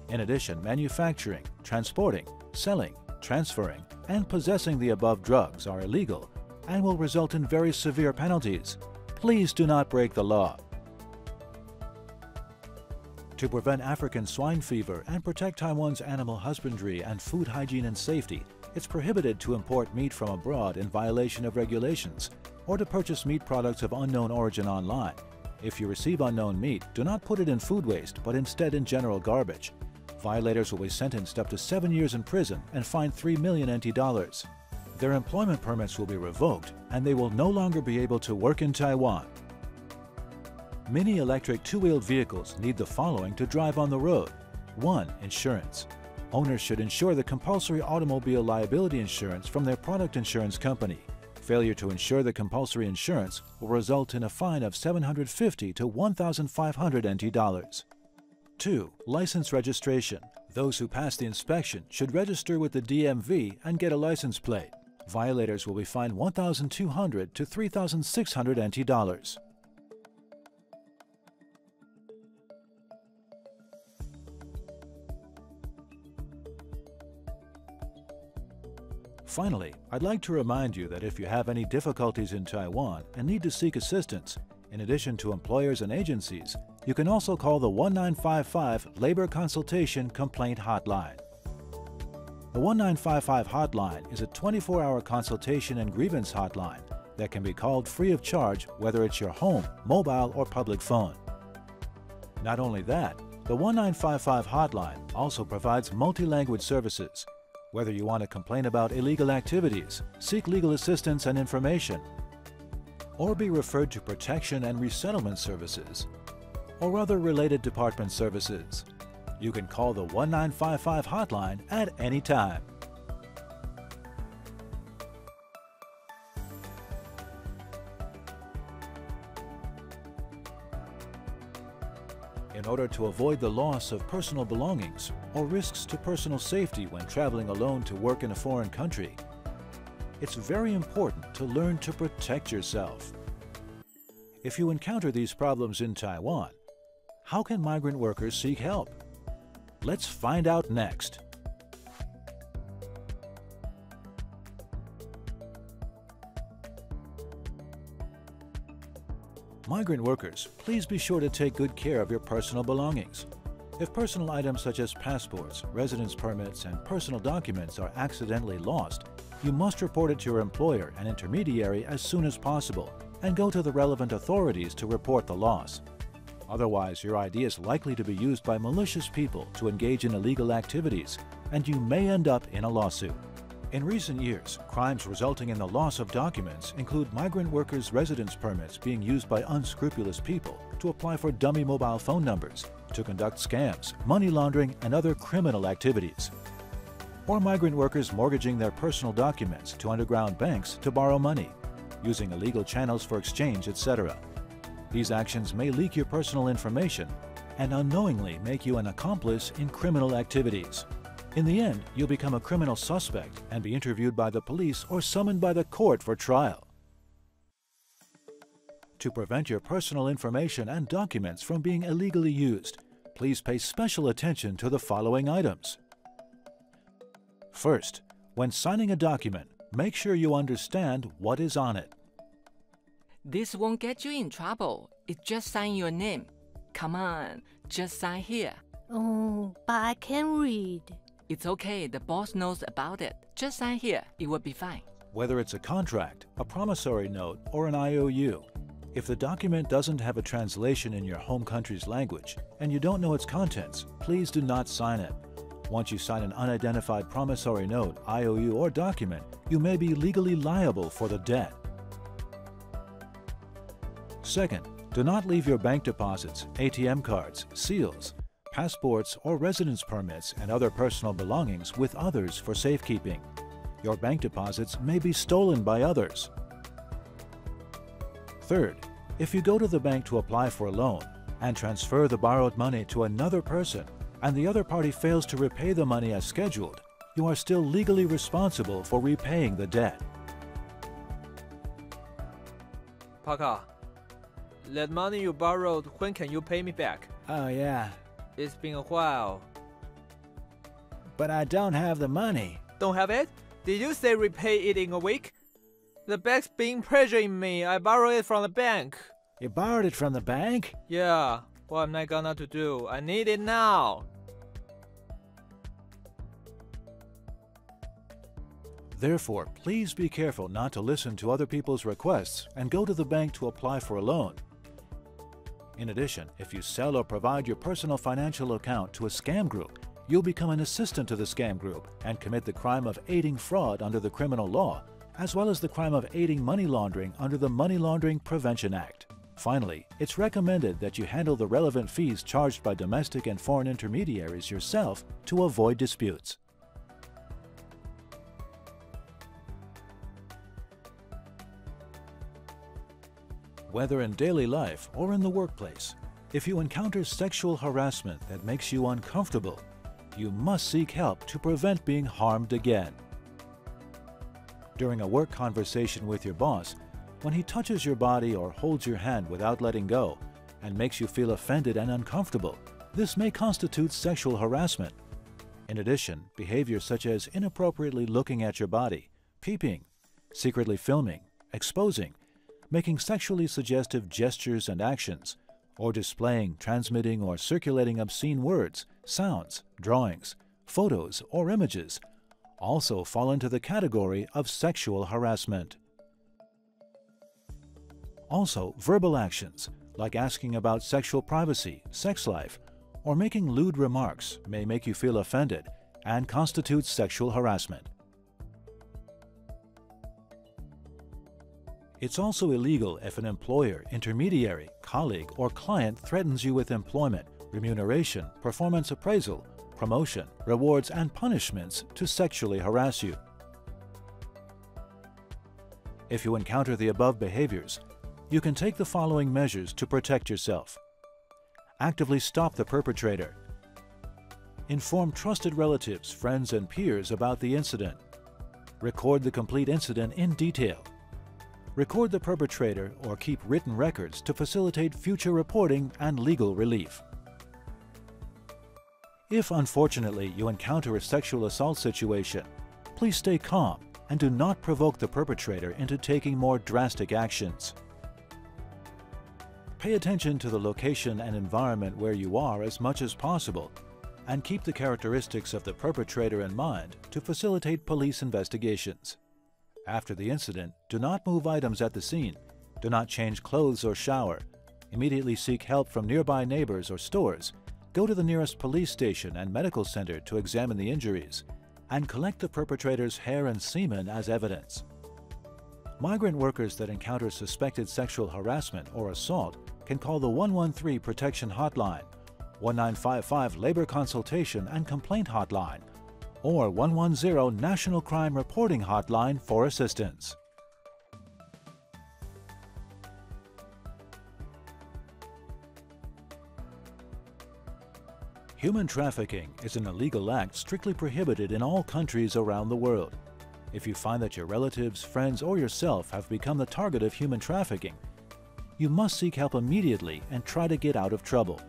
In addition, manufacturing, transporting, selling, transferring, and possessing the above drugs are illegal and will result in very severe penalties. Please do not break the law. To prevent African swine fever and protect Taiwan's animal husbandry and food hygiene and safety, it's prohibited to import meat from abroad in violation of regulations, or to purchase meat products of unknown origin online. If you receive unknown meat, do not put it in food waste, but instead in general garbage. Violators will be sentenced up to 7 years in prison and fined 3 million NT dollars. Their employment permits will be revoked, and they will no longer be able to work in Taiwan. Mini electric two-wheeled vehicles need the following to drive on the road. 1. Insurance. Owners should insure the compulsory automobile liability insurance from their product insurance company. Failure to insure the compulsory insurance will result in a fine of 750 to 1,500 NT dollars. 2. License registration. Those who pass the inspection should register with the DMV and get a license plate. Violators will be fined 1,200 to 3,600 NT dollars. Finally, I'd like to remind you that if you have any difficulties in Taiwan and need to seek assistance, in addition to employers and agencies, you can also call the 1955 Labor Consultation Complaint Hotline. The 1955 hotline is a 24-hour consultation and grievance hotline that can be called free of charge whether it's your home, mobile, or public phone. Not only that, the 1955 hotline also provides multi-language services. Whether you want to complain about illegal activities, seek legal assistance and information, or be referred to protection and resettlement services, or other related department services, you can call the 1955 hotline at any time. In order to avoid the loss of personal belongings or risks to personal safety when traveling alone to work in a foreign country, it's very important to learn to protect yourself. If you encounter these problems in Taiwan, how can migrant workers seek help? Let's find out next. Migrant workers, please be sure to take good care of your personal belongings. If personal items such as passports, residence permits, and personal documents are accidentally lost, you must report it to your employer and intermediary as soon as possible and go to the relevant authorities to report the loss. Otherwise, your ID is likely to be used by malicious people to engage in illegal activities, and you may end up in a lawsuit. In recent years, crimes resulting in the loss of documents include migrant workers' residence permits being used by unscrupulous people to apply for dummy mobile phone numbers, to conduct scams, money laundering, and other criminal activities. Or migrant workers mortgaging their personal documents to underground banks to borrow money, using illegal channels for exchange, etc. These actions may leak your personal information and unknowingly make you an accomplice in criminal activities. In the end, you'll become a criminal suspect and be interviewed by the police or summoned by the court for trial. To prevent your personal information and documents from being illegally used, please pay special attention to the following items. First, when signing a document, make sure you understand what is on it. This won't get you in trouble. It's just sign your name. Come on, just sign here. Oh, but I can't read. It's okay, the boss knows about it. Just sign here, it will be fine. Whether it's a contract, a promissory note, or an IOU, if the document doesn't have a translation in your home country's language and you don't know its contents, please do not sign it. Once you sign an unidentified promissory note, IOU, or document, you may be legally liable for the debt. Second, do not leave your bank deposits, ATM cards, seals, passports, or residence permits and other personal belongings with others for safekeeping. Your bank deposits may be stolen by others. Third, if you go to the bank to apply for a loan and transfer the borrowed money to another person, and the other party fails to repay the money as scheduled, you are still legally responsible for repaying the debt. Parker, that money you borrowed, when can you pay me back? Oh, yeah. It's been a while. But I don't have the money. Don't have it? Did you say repay it in a week? The bank's being pressuring me. I borrowed it from the bank. You borrowed it from the bank? Yeah. What am I gonna to do? I need it now. Therefore, please be careful not to listen to other people's requests and go to the bank to apply for a loan. In addition, if you sell or provide your personal financial account to a scam group, you'll become an assistant to the scam group and commit the crime of aiding fraud under the criminal law, as well as the crime of aiding money laundering under the Money Laundering Prevention Act. Finally, it's recommended that you handle the relevant fees charged by domestic and foreign intermediaries yourself to avoid disputes. Whether in daily life or in the workplace, if you encounter sexual harassment that makes you uncomfortable, you must seek help to prevent being harmed again. During a work conversation with your boss, when he touches your body or holds your hand without letting go and makes you feel offended and uncomfortable, this may constitute sexual harassment. In addition, behavior such as inappropriately looking at your body, peeping, secretly filming, exposing, making sexually suggestive gestures and actions, or displaying, transmitting, or circulating obscene words, sounds, drawings, photos, or images also fall into the category of sexual harassment. Also, verbal actions, like asking about sexual privacy, sex life, or making lewd remarks may make you feel offended and constitute sexual harassment. It's also illegal if an employer, intermediary, colleague, or client threatens you with employment, remuneration, performance appraisal, promotion, rewards, and punishments to sexually harass you. If you encounter the above behaviors, you can take the following measures to protect yourself. Actively stop the perpetrator. Inform trusted relatives, friends, and peers about the incident. Record the complete incident in detail. Record the perpetrator or keep written records to facilitate future reporting and legal relief. If unfortunately you encounter a sexual assault situation, please stay calm and do not provoke the perpetrator into taking more drastic actions. Pay attention to the location and environment where you are as much as possible, and keep the characteristics of the perpetrator in mind to facilitate police investigations. After the incident, do not move items at the scene, do not change clothes or shower, immediately seek help from nearby neighbors or stores, go to the nearest police station and medical center to examine the injuries, and collect the perpetrator's hair and semen as evidence. Migrant workers that encounter suspected sexual harassment or assault can call the 113 Protection Hotline, 1955 Labor Consultation and Complaint Hotline, or 110 National Crime Reporting Hotline for assistance. Human trafficking is an illegal act strictly prohibited in all countries around the world. If you find that your relatives, friends, or yourself have become the target of human trafficking, you must seek help immediately and try to get out of trouble.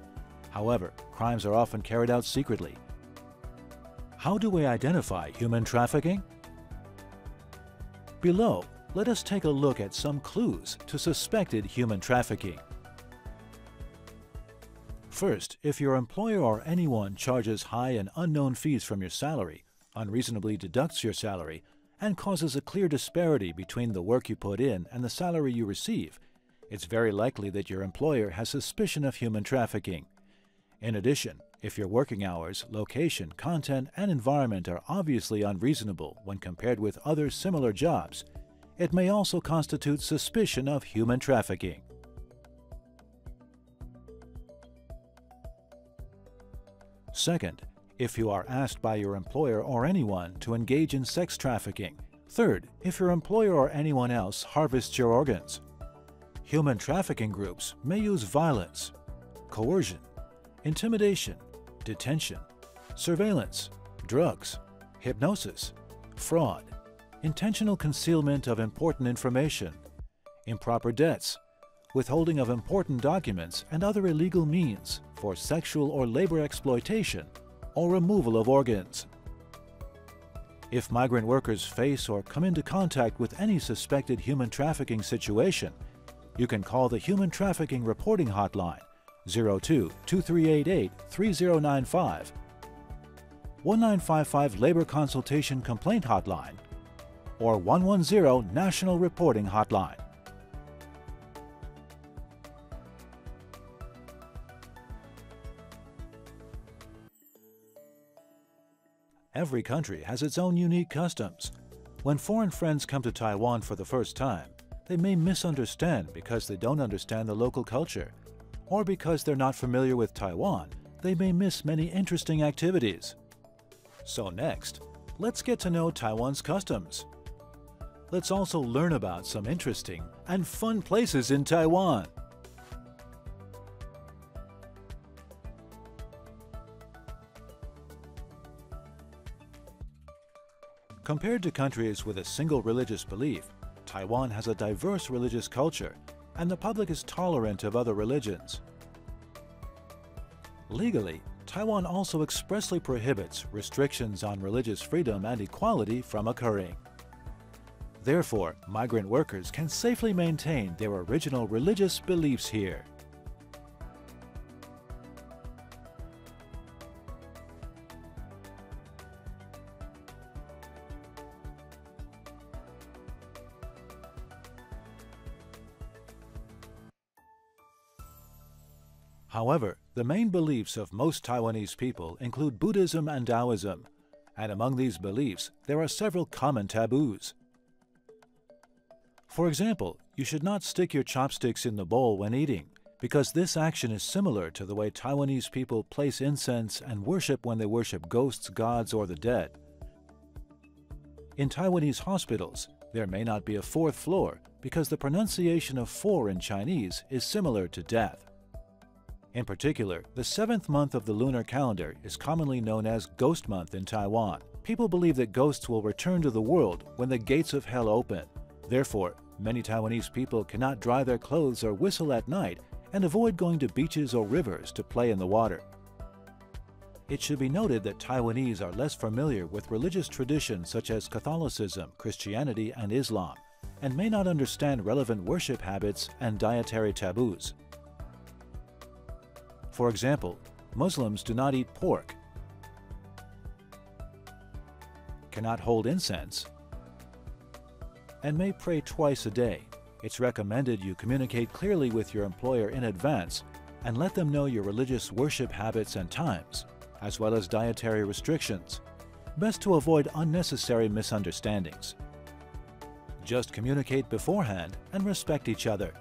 However, crimes are often carried out secretly. How do we identify human trafficking? Below, let us take a look at some clues to suspected human trafficking. First, if your employer or anyone charges high and unknown fees from your salary, unreasonably deducts your salary, and causes a clear disparity between the work you put in and the salary you receive, it's very likely that your employer has suspicion of human trafficking. In addition, if your working hours, location, content, and environment are obviously unreasonable when compared with other similar jobs, it may also constitute suspicion of human trafficking. Second, if you are asked by your employer or anyone to engage in sex trafficking. Third, if your employer or anyone else harvests your organs. Human trafficking groups may use violence, coercion, intimidation, detention, surveillance, drugs, hypnosis, fraud, intentional concealment of important information, improper debts, withholding of important documents and other illegal means for sexual or labor exploitation, or removal of organs. If migrant workers face or come into contact with any suspected human trafficking situation, you can call the Human Trafficking Reporting Hotline 02-2388-3095, 1955 Labor Consultation Complaint Hotline, or 110 National Reporting Hotline. Every country has its own unique customs. When foreign friends come to Taiwan for the first time, they may misunderstand because they don't understand the local culture, or because they're not familiar with Taiwan, they may miss many interesting activities. So next, let's get to know Taiwan's customs. Let's also learn about some interesting and fun places in Taiwan. Compared to countries with a single religious belief, Taiwan has a diverse religious culture, and the public is tolerant of other religions. Legally, Taiwan also expressly prohibits restrictions on religious freedom and equality from occurring. Therefore, migrant workers can safely maintain their original religious beliefs here. However, the main beliefs of most Taiwanese people include Buddhism and Taoism, and among these beliefs there are several common taboos. For example, you should not stick your chopsticks in the bowl when eating, because this action is similar to the way Taiwanese people place incense and worship when they worship ghosts, gods, or the dead. In Taiwanese hospitals, there may not be a fourth floor because the pronunciation of four in Chinese is similar to death. In particular, the 7th month of the lunar calendar is commonly known as Ghost Month in Taiwan. People believe that ghosts will return to the world when the gates of hell open. Therefore, many Taiwanese people cannot dry their clothes or whistle at night and avoid going to beaches or rivers to play in the water. It should be noted that Taiwanese are less familiar with religious traditions such as Catholicism, Christianity, and Islam, and may not understand relevant worship habits and dietary taboos. For example, Muslims do not eat pork, cannot hold incense, and may pray twice a day. It's recommended you communicate clearly with your employer in advance and let them know your religious worship habits and times, as well as dietary restrictions. Best to avoid unnecessary misunderstandings. Just communicate beforehand and respect each other.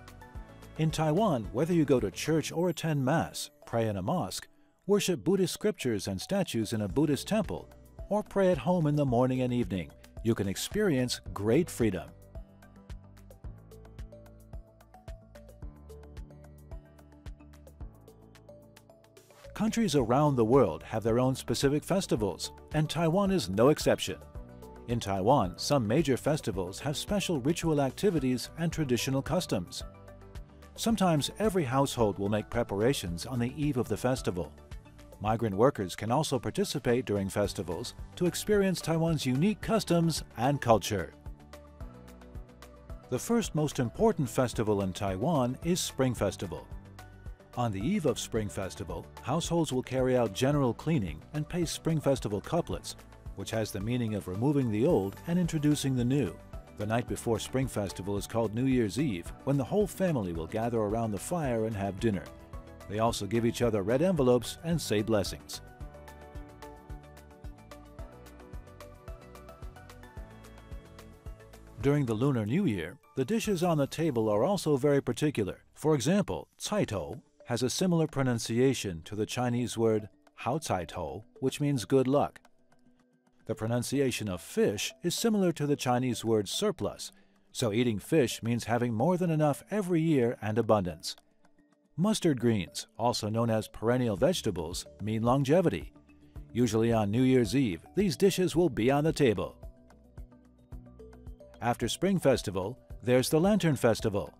In Taiwan, whether you go to church or attend Mass, pray in a mosque, worship Buddhist scriptures and statues in a Buddhist temple, or pray at home in the morning and evening, you can experience great freedom. Countries around the world have their own specific festivals, and Taiwan is no exception. In Taiwan, some major festivals have special ritual activities and traditional customs. Sometimes every household will make preparations on the eve of the festival. Migrant workers can also participate during festivals to experience Taiwan's unique customs and culture. The first most important festival in Taiwan is Spring Festival. On the eve of Spring Festival, households will carry out general cleaning and pay Spring Festival couplets, which has the meaning of removing the old and introducing the new. The night before Spring Festival is called New Year's Eve, when the whole family will gather around the fire and have dinner. They also give each other red envelopes and say blessings. During the Lunar New Year, the dishes on the table are also very particular. For example, cai tou has a similar pronunciation to the Chinese word hao cai tou, which means good luck. The pronunciation of fish is similar to the Chinese word surplus, so eating fish means having more than enough every year and abundance. Mustard greens, also known as perennial vegetables, mean longevity. Usually on New Year's Eve, these dishes will be on the table. After Spring Festival, there's the Lantern Festival.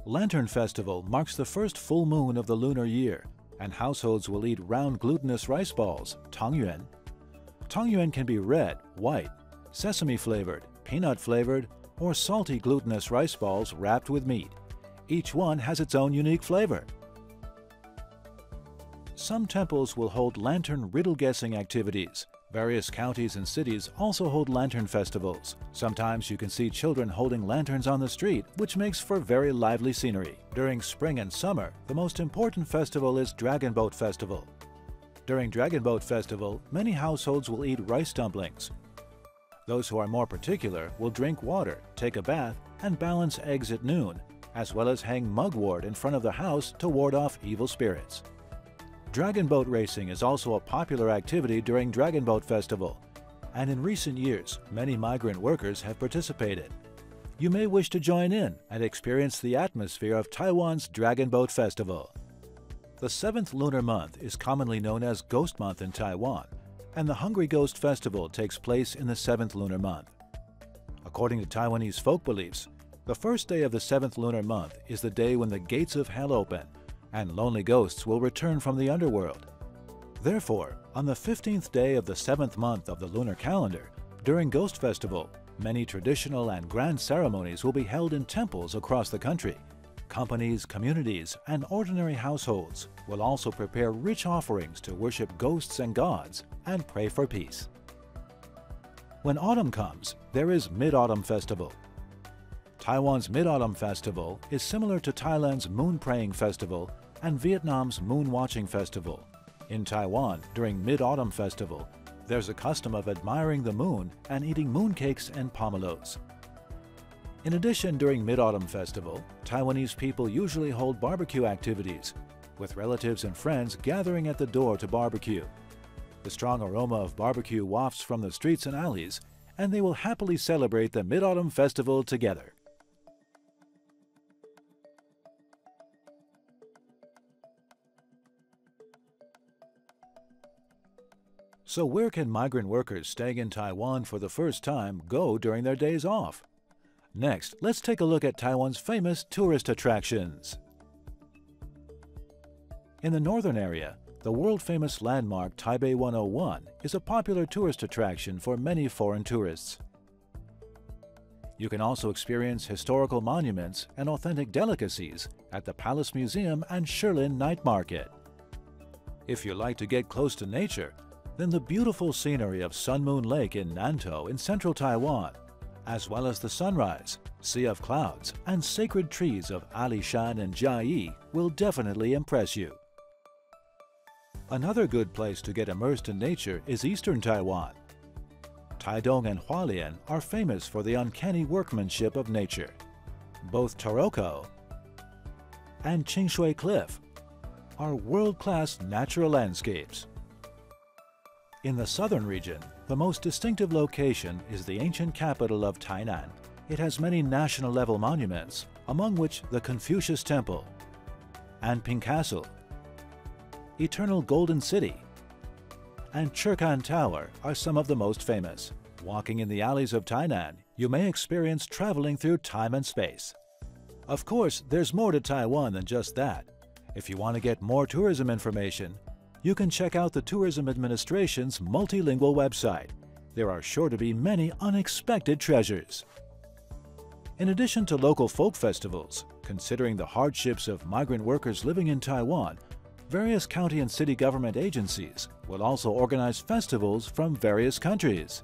Lantern Festival marks the first full moon of the lunar year, and households will eat round glutinous rice balls, tangyuan. Tangyuan can be red, white, sesame-flavored, peanut-flavored, or salty glutinous rice balls wrapped with meat. Each one has its own unique flavor. Some temples will hold lantern riddle-guessing activities. Various counties and cities also hold lantern festivals. Sometimes you can see children holding lanterns on the street, which makes for very lively scenery. During spring and summer, the most important festival is Dragon Boat Festival. During Dragon Boat Festival, many households will eat rice dumplings. Those who are more particular will drink water, take a bath, and balance eggs at noon, as well as hang mugwort in front of the house to ward off evil spirits. Dragon boat racing is also a popular activity during Dragon Boat Festival, and in recent years, many migrant workers have participated. You may wish to join in and experience the atmosphere of Taiwan's Dragon Boat Festival. The 7th lunar month is commonly known as Ghost Month in Taiwan, and the Hungry Ghost Festival takes place in the 7th lunar month. According to Taiwanese folk beliefs, the first day of the 7th lunar month is the day when the gates of hell open, and lonely ghosts will return from the underworld. Therefore, on the 15th day of the 7th month of the lunar calendar, during Ghost Festival, many traditional and grand ceremonies will be held in temples across the country. Companies, communities, and ordinary households will also prepare rich offerings to worship ghosts and gods and pray for peace. When autumn comes, there is Mid-Autumn Festival. Taiwan's Mid-Autumn Festival is similar to Thailand's Moon Praying Festival and Vietnam's Moon Watching Festival. In Taiwan, during Mid-Autumn Festival, there's a custom of admiring the moon and eating mooncakes and pomelos. In addition, during Mid-Autumn Festival, Taiwanese people usually hold barbecue activities, with relatives and friends gathering at the door to barbecue. The strong aroma of barbecue wafts from the streets and alleys, and they will happily celebrate the Mid-Autumn Festival together. So where can migrant workers staying in Taiwan for the first time go during their days off? Next, let's take a look at Taiwan's famous tourist attractions. In the northern area, the world-famous landmark Taipei 101 is a popular tourist attraction for many foreign tourists. You can also experience historical monuments and authentic delicacies at the Palace Museum and Shilin Night Market. If you like to get close to nature, then the beautiful scenery of Sun Moon Lake in Nantou in central Taiwan, as well as the sunrise, sea of clouds, and sacred trees of Alishan and Jiayi will definitely impress you. Another good place to get immersed in nature is eastern Taiwan. Taidong and Hualien are famous for the uncanny workmanship of nature. Both Taroko and Qingshui Cliff are world-class natural landscapes. In the southern region, the most distinctive location is the ancient capital of Tainan. It has many national-level monuments, among which the Confucius Temple, Anping Castle, Eternal Golden City, and Chirkan Tower are some of the most famous. Walking in the alleys of Tainan, you may experience traveling through time and space. Of course, there's more to Taiwan than just that. If you want to get more tourism information, you can check out the Tourism Administration's multilingual website. There are sure to be many unexpected treasures. In addition to local folk festivals, considering the hardships of migrant workers living in Taiwan, various county and city government agencies will also organize festivals from various countries,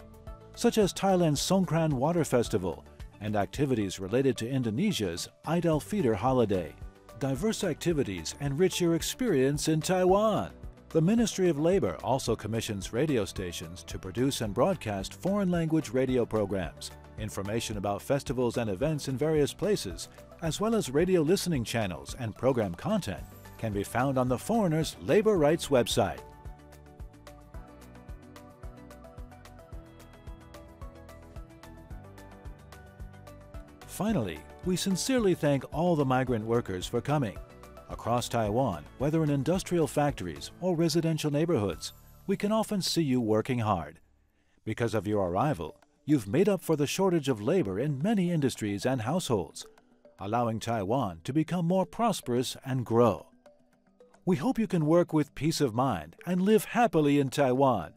such as Thailand's Songkran Water Festival and activities related to Indonesia's Eid al-Fitr holiday. diverse activities enrich your experience in Taiwan. The Ministry of Labor also commissions radio stations to produce and broadcast foreign language radio programs. Information about festivals and events in various places, as well as radio listening channels and program content, can be found on the Foreigners' Labor Rights website. Finally, we sincerely thank all the migrant workers for coming. Across Taiwan, whether in industrial factories or residential neighborhoods, we can often see you working hard. Because of your arrival, you've made up for the shortage of labor in many industries and households, allowing Taiwan to become more prosperous and grow. We hope you can work with peace of mind and live happily in Taiwan.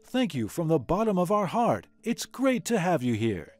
Thank you from the bottom of our heart. It's great to have you here.